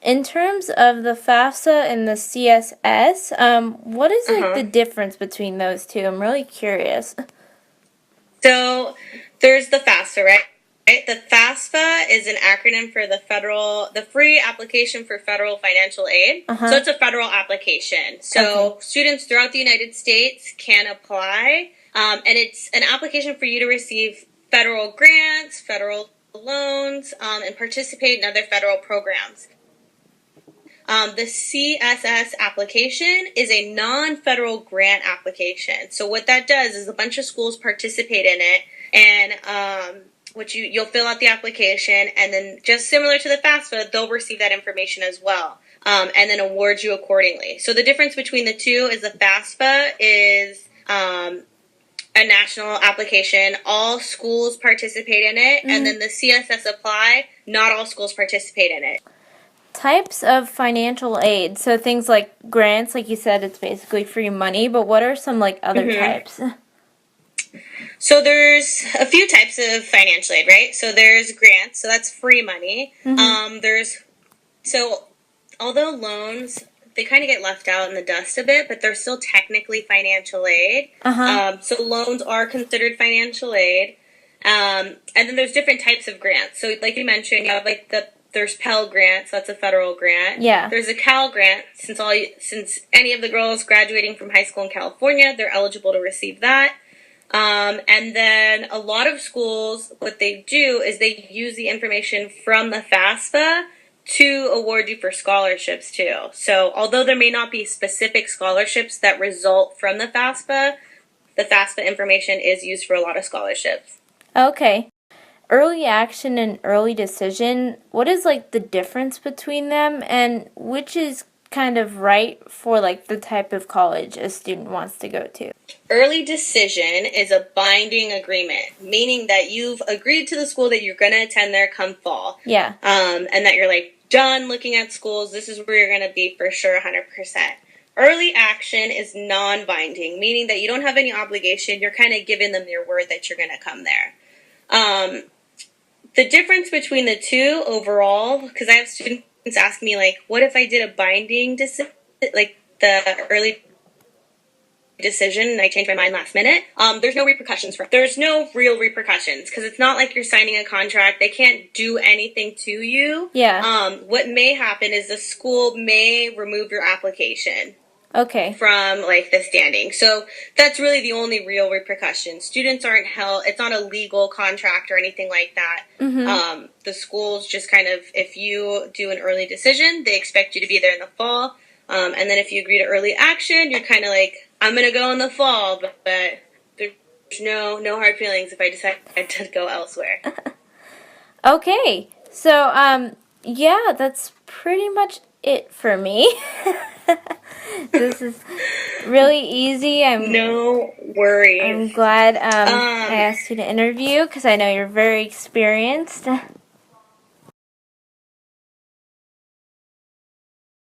In terms of the FAFSA and the CSS, what is like the difference between those two? I'm really curious. So there's the FAFSA, right? The FAFSA is an acronym for the Free Application for Federal Financial Aid. So it's a federal application. So students throughout the United States can apply, and it's an application for you to receive federal grants, federal loans, and participate in other federal programs. The CSS application is a non-federal grant application. So what that does is a bunch of schools participate in it, and you'll fill out the application, and then just similar to the FAFSA, they'll receive that information as well, and then award you accordingly. So the difference between the two is the FAFSA is a national application. All schools participate in it, and then the CSS apply, not all schools participate in it. Types of financial aid. So things like grants, like you said, it's basically free money, but what are some like other types? So there's a few types of financial aid, right? So there's grants, so that's free money. Although loans, they kind of get left out in the dust a bit, but they're still technically financial aid. So loans are considered financial aid. And then there's different types of grants. So like you mentioned, you have like there's Pell Grant, so that's a federal grant. Yeah. There's a Cal Grant, since any of the girls graduating from high school in California, they're eligible to receive that. And then a lot of schools, what they do is they use the information from the FAFSA to award you for scholarships too. So although there may not be specific scholarships that result from the FAFSA information is used for a lot of scholarships. Okay. Early action and early decision, what is like the difference between them, and which is kind of right for like the type of college a student wants to go to? Early decision is a binding agreement, meaning that you've agreed to the school that you're going to attend there come fall. Yeah. And that you're like done looking at schools. This is where you're going to be for sure 100%. Early action is non-binding, meaning that you don't have any obligation. You're kind of giving them your word that you're going to come there. The difference between the two overall, because I have students ask me, like, what if I did a binding decision, like the early decision, and I changed my mind last minute? There's no repercussions there's no real repercussions, because it's not like you're signing a contract. They can't do anything to you. Yeah. What may happen is the school may remove your application. Okay. From like the standing. So that's really the only real repercussion. Students aren't held, it's not a legal contract or anything like that. The schools just kind of, if you do an early decision, they expect you to be there in the fall. And then if you agree to early action, you're kind of like, I'm going to go in the fall, but there's no hard feelings if I decide to go elsewhere. Okay. So, yeah, that's pretty much it for me. This is really easy. No worries. I'm glad I asked you to interview, because I know you're very experienced.